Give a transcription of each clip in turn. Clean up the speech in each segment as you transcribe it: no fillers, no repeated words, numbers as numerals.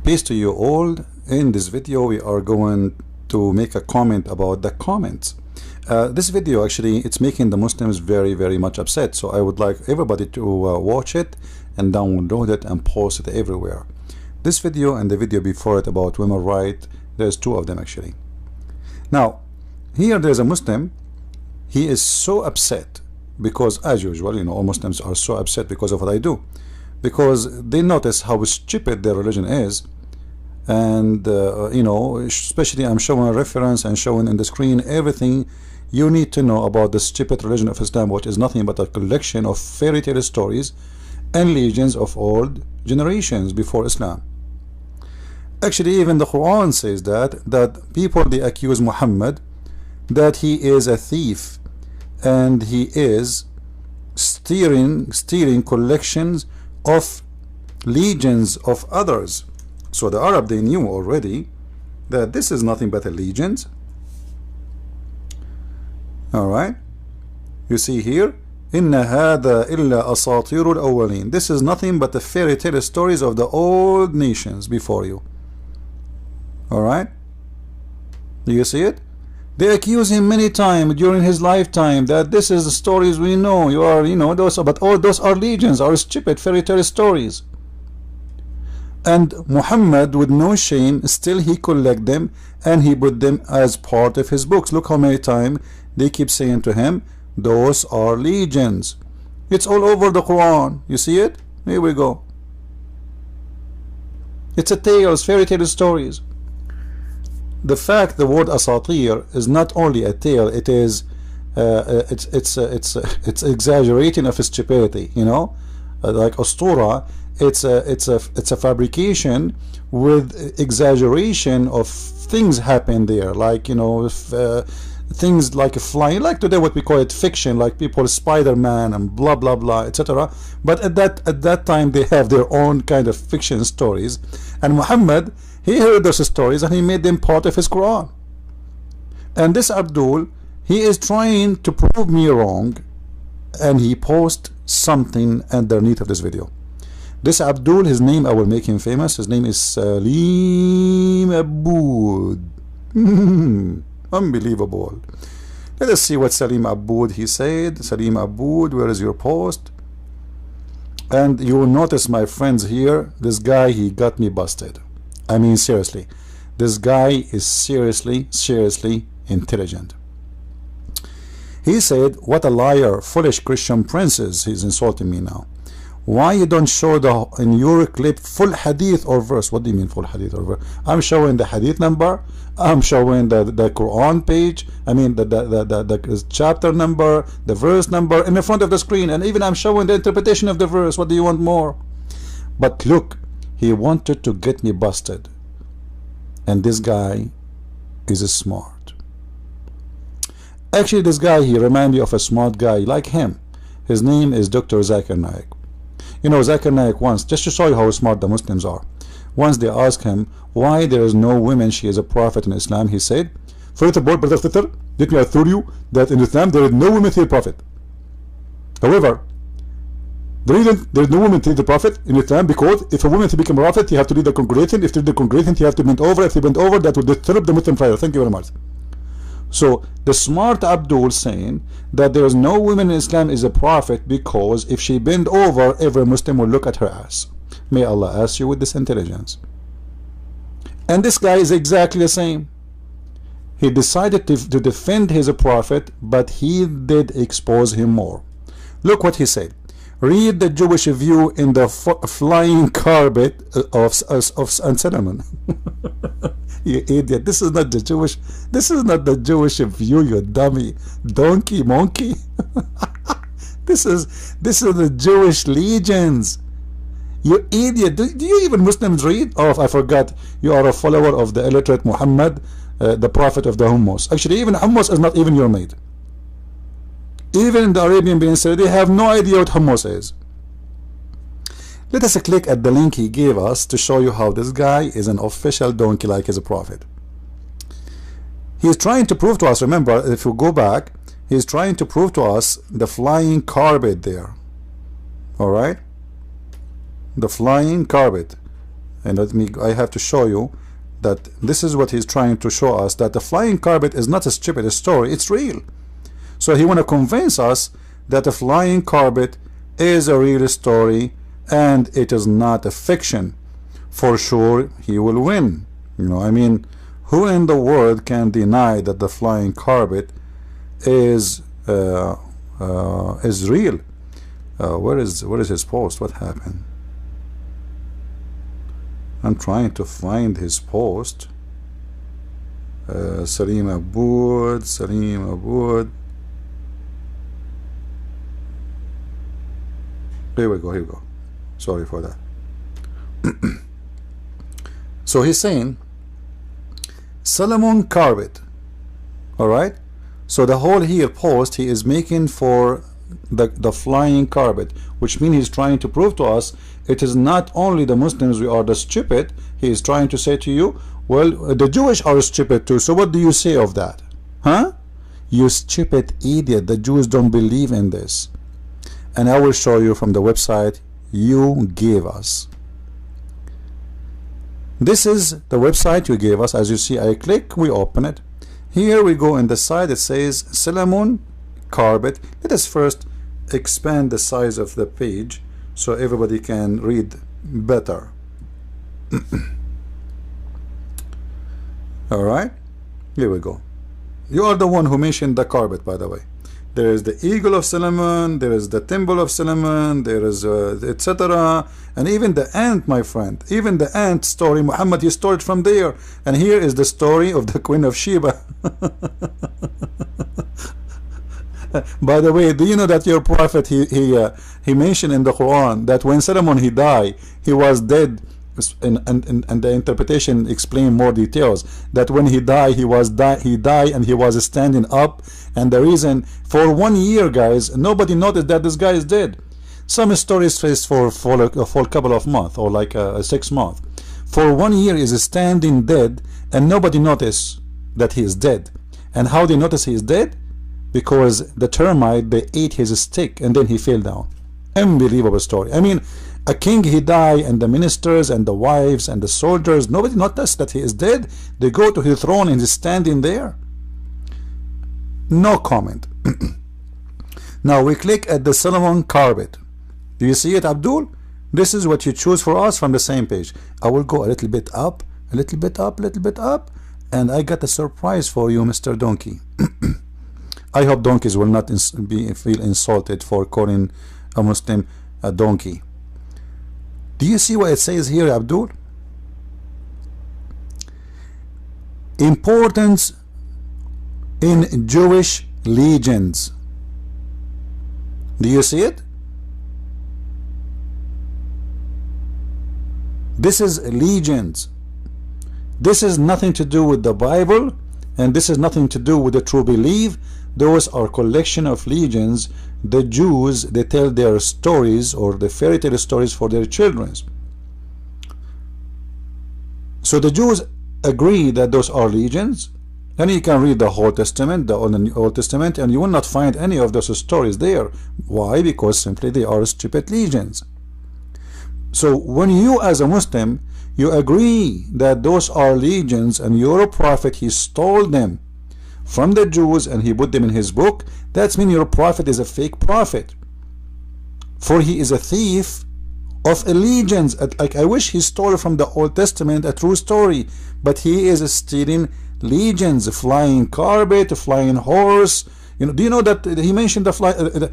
Peace to you all. In this video we are going to make a comment about the comments. This video actually, it's making the Muslims very much upset, so I would like everybody to watch it and download it and post it everywhere. This video and the video before it about women's rights, there's two of them actually. Now here there's a Muslim. He is so upset because, as usual, you know, all Muslims are so upset because of what I do, because they notice how stupid their religion is. And you know, especially I'm showing a reference and showing in the screen everything you need to know about the stupid religion of Islam, which is nothing but a collection of fairy tale stories and legends of old generations before Islam. Actually, even the Quran says that people, they accuse Muhammad that he is a thief and he is stealing collections of legions of others. So the Arab, they knew already that this is nothing but a legend. Alright, you see here, Inna hada illa asatirul awwalin. This is nothing but the fairy tale stories of the old nations before you. Alright, do you see it? They accuse him many times during his lifetime that this is the stories we know. You are, you know, those, but all those are legends, are stupid fairy tale stories. And Muhammad, with no shame, still he collect them and he put them as part of his books. Look how many times they keep saying to him, those are legends. It's all over the Quran. You see it? Here we go. It's a tales, fairy tale stories. The fact the word asatir is not only a tale, it is it's exaggerating of stupidity, you know, like ustura. It's a fabrication with exaggeration of things happen there, like, you know, if, things like flying, like today what we call it fiction, like people Spider-Man and blah blah blah, etc. But at that time they have their own kind of fiction stories, and Muhammad, he heard those stories and he made them part of his Quran. And this Abdul, he is trying to prove me wrong, and he posts something underneath of this video. This Abdul, his name, I will make him famous. His name is Salim Aboud. Unbelievable. Let us see what Salim Aboud he said. Salim Aboud, where is your post? And you will notice, my friends, here, this guy, he got me busted. I mean, seriously, this guy is seriously intelligent. He said, what a liar, foolish Christian princes. He's insulting me now. Why you don't show in your clip full hadith or verse? What do you mean full hadith or verse? I'm showing the hadith number, I'm showing the Quran page, I mean the chapter number, the verse number in the front of the screen, and even I'm showing the interpretation of the verse. What do you want more? But look, he wanted to get me busted, and this guy is smart. Actually, this guy, he reminds me of a smart guy like him. His name is Dr. Zakir Naik. You know, Zakir Naik once, just to show you how smart the Muslims are, once they asked him why there is no women, she is a prophet in Islam, he said, first of all, brother sister, let me assure you that in Islam there is no women to the prophet. However, the reason there is no woman to the prophet in Islam, because if a woman to become a prophet, you have to lead the congregation. If you lead the congregation, you have to bend over. If you bend over, that would disturb the Muslim prayer. Thank you very much. So the smart Abdul saying that there is no woman in Islam is a prophet because if she bend over, every Muslim will look at her ass. May Allah ask you with this intelligence. And this guy is exactly the same. He decided to defend his prophet, but he did expose him more. Look what he said. Read the Jewish view in the flying carpet of Solomon. You idiot! This is not the Jewish. This is not the Jewish view. You dummy, donkey, monkey. This is the Jewish legends. You idiot! Do you even Muslims read? Oh, I forgot. You are a follower of the illiterate Muhammad, the prophet of the hummus. Actually, even hummus is not even your mate. Even in the Arabian Peninsula, they have no idea what hummus is. Let us click at the link he gave us to show you how this guy is an official donkey like his prophet. He is trying to prove to us, remember, if you go back, he is trying to prove to us the flying carpet there. Alright? The flying carpet. and I have to show you that this is what he's trying to show us, that the flying carpet is not a stupid story, it's real. So he want to convince us that the flying carpet is a real story and it is not a fiction. For sure he will win. You know, I mean, who in the world can deny that the flying carpet is real? Where is his post? What happened? I'm trying to find his post. Salim Aboud. Here we go. Sorry for that. So he's saying Solomon Karpet. Alright? So the whole here post he is making for the flying carpet, which means he's trying to prove to us it is not only the Muslims we are the stupid. He is trying to say to you, well, the Jewish are stupid too, so what do you say of that? Huh? You stupid idiot, the Jews don't believe in this. And I will show you from the website you gave us. This is the website you gave us. As you see, I click, we open it. Here we go in the side, it says Solomon Karpet. Let us first expand the size of the page so everybody can read better. Alright, here we go. You are the one who mentioned the carpet, by the way. There is the eagle of Solomon, there is the temple of Solomon, there is etc. And even the ant, my friend, even the ant story, Muhammad, he stole it from there. And here is the story of the Queen of Sheba. By the way, do you know that your prophet he mentioned in the Quran that when Solomon he died, he was dead, and the interpretation explain more details, that when he died he died and he was standing up, and the reason for 1 year, guys, nobody noticed that this guy is dead. Some stories face for a couple of months, or like 6 months. For 1 year is standing dead and nobody noticed that he is dead. And how they notice he is dead? Because the termite, they ate his stick and then he fell down. Unbelievable story. I mean, a king he died, and the ministers and the wives and the soldiers, nobody noticed that he is dead. They go to his throne and he's standing there. No comment. Now we click at the Solomon Karpet. Do you see it, Abdul? This is what you choose for us from the same page. I will go a little bit up, a little bit up, a little bit up, and I got a surprise for you, Mr. Donkey. I hope donkeys will not feel insulted for calling a Muslim a donkey. Do you see what it says here, Abdul? Importance in Jewish legends. Do you see it? This is legends. This is nothing to do with the Bible, and this is nothing to do with the true belief. Those are collection of legends. The Jews, they tell their stories, or the fairy tale stories, for their children. So the Jews agree that those are legends. Then you can read the whole Testament, the Old Testament, and you will not find any of those stories there. Why? Because simply they are stupid legends. So when you as a Muslim, you agree that those are legends, and your prophet, he stole them from the Jews and he put them in his book, that means your prophet is a fake prophet, for he is a thief of allegiance. Like, I wish he stole from the Old Testament a true story, but he is stealing legends. A flying carpet, a flying horse. You know, do you know that he mentioned the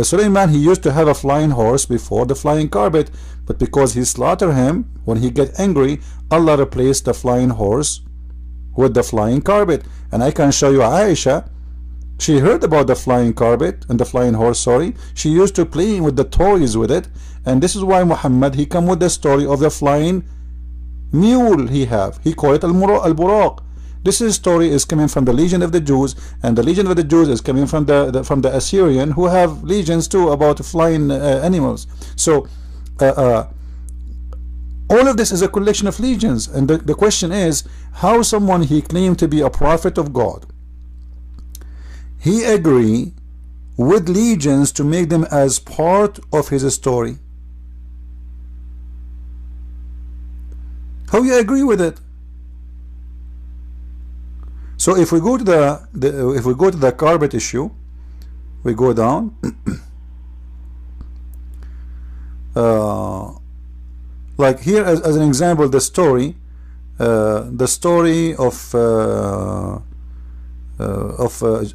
Suleiman, he used to have a flying horse before the flying carpet, but because he slaughtered him, when he get angry, Allah replaced the flying horse with the flying carpet. And I can show you Aisha, she heard about the flying carpet and the flying horse, sorry. She used to play with the toys with it, and this is why Muhammad, he come with the story of the flying mule he call it al-buraq. This story is coming from the legend of the Jews, and the legend of the Jews is coming from the Assyrian, who have legends too about flying animals. So all of this is a collection of legends, and the question is, how someone he claimed to be a prophet of God, he agree with legends to make them as part of his story? How you agree with it? So if we go to the Karpet issue, we go down. Like here as an example, the story of a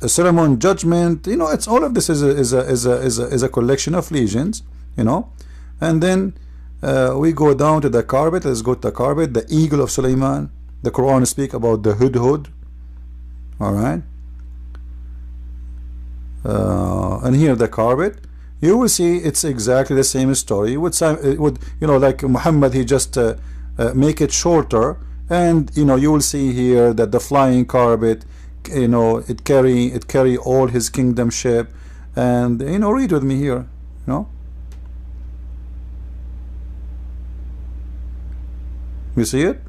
ceremony judgment. You know, it's all of this is a collection of legends. You know, and then we go down to the Karpet. Let's go to the Karpet. The eagle of Sulaiman. The Quran speak about the hudhud. All right. And here the Karpet, you will see it's exactly the same story. It would you know, like Muhammad, he just make it shorter, and you know, you will see here that the flying Karpet, you know, it carry all his kingdom ship, and you know, read with me here, you know. You see it?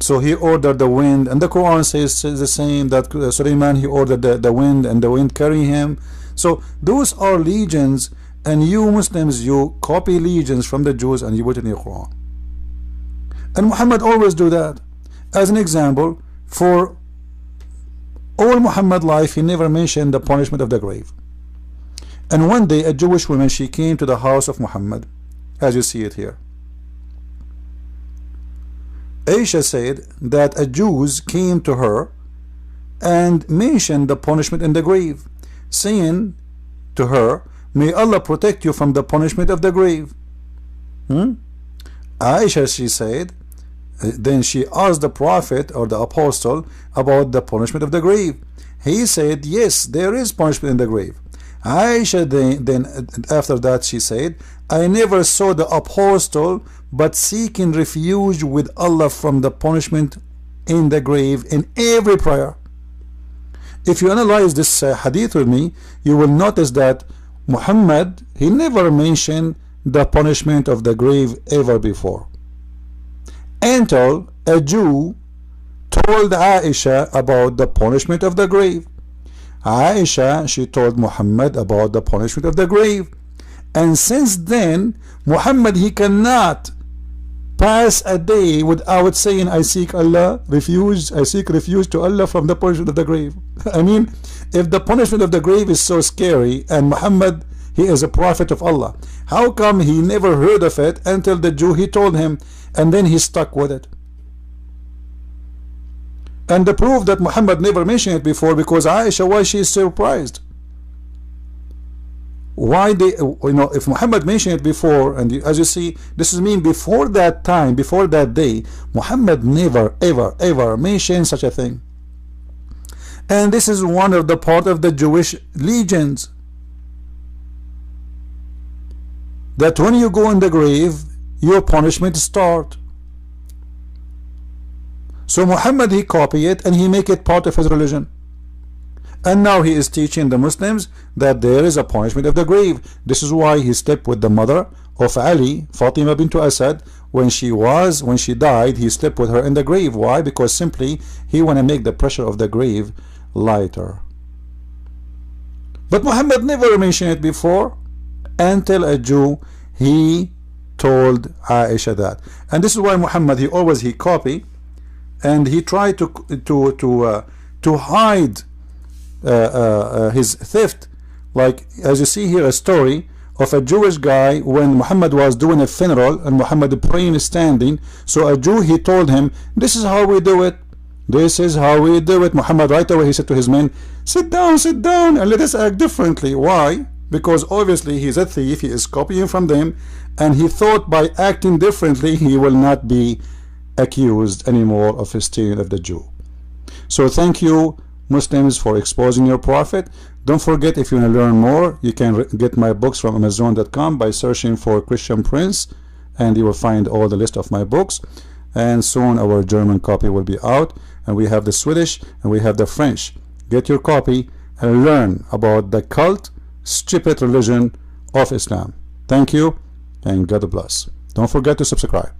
So he ordered the wind, and the Quran says the same, that Sulaiman, he ordered the wind, and the wind carry him. So those are legends, and you Muslims, you copy legends from the Jews and you put it in your Quran. And Muhammad always do that. As an example, for all Muhammad life, he never mentioned the punishment of the grave. And one day a Jewish woman, she came to the house of Muhammad, as you see it here. Aisha said that a Jews came to her and mentioned the punishment in the grave, saying to her, may Allah protect you from the punishment of the grave. Aisha, she said, then she asked the Prophet or the Apostle about the punishment of the grave. He said, yes, there is punishment in the grave. Aisha then after that she said, I never saw the Apostle but seeking refuge with Allah from the punishment in the grave in every prayer. If you analyze this hadith with me, you will notice that Muhammad, he never mentioned the punishment of the grave ever before, until a Jew told Aisha about the punishment of the grave. Aisha, she told Muhammad about the punishment of the grave, and since then Muhammad, he cannot pass a day without saying, I seek refuge to Allah from the punishment of the grave. I mean, if the punishment of the grave is so scary, and Muhammad, he is a prophet of Allah, how come he never heard of it until the Jew, he told him, and then he stuck with it? And the proof that Muhammad never mentioned it before, because Aisha, why she is surprised? Why they, you know, if Muhammad mentioned it before, and as you see, this is mean before that time, before that day, Muhammad never ever mentioned such a thing. And this is one of the part of the Jewish legends, that when you go in the grave, your punishment start. So Muhammad, he copy it and he make it part of his religion. And now he is teaching the Muslims that there is a punishment of the grave. This is why he slept with the mother of Ali, Fatima bint Asad. When she died, he slept with her in the grave. Why? Because simply he want to make the pressure of the grave lighter. But Muhammad never mentioned it before, until a Jew, he told Aisha that. And this is why Muhammad, he copy, and he tried to hide his theft. Like as you see here, a story of a Jewish guy when Muhammad was doing a funeral and Muhammad praying standing. So a Jew, he told him, this is how we do it, this is how we do it. Muhammad right away, he said to his men, sit down, and let us act differently. Why? Because obviously he's a thief, he is copying from them, and he thought by acting differently he will not be accused anymore of stealing of the Jew. So thank you Muslims for exposing your prophet. Don't forget, if you want to learn more, you can get my books from Amazon.com by searching for Christian Prince, and you will find all the list of my books. And soon our German copy will be out, and we have the Swedish and we have the French. Get your copy and learn about the cult, stupid religion of Islam. Thank you, and God bless. Don't forget to subscribe.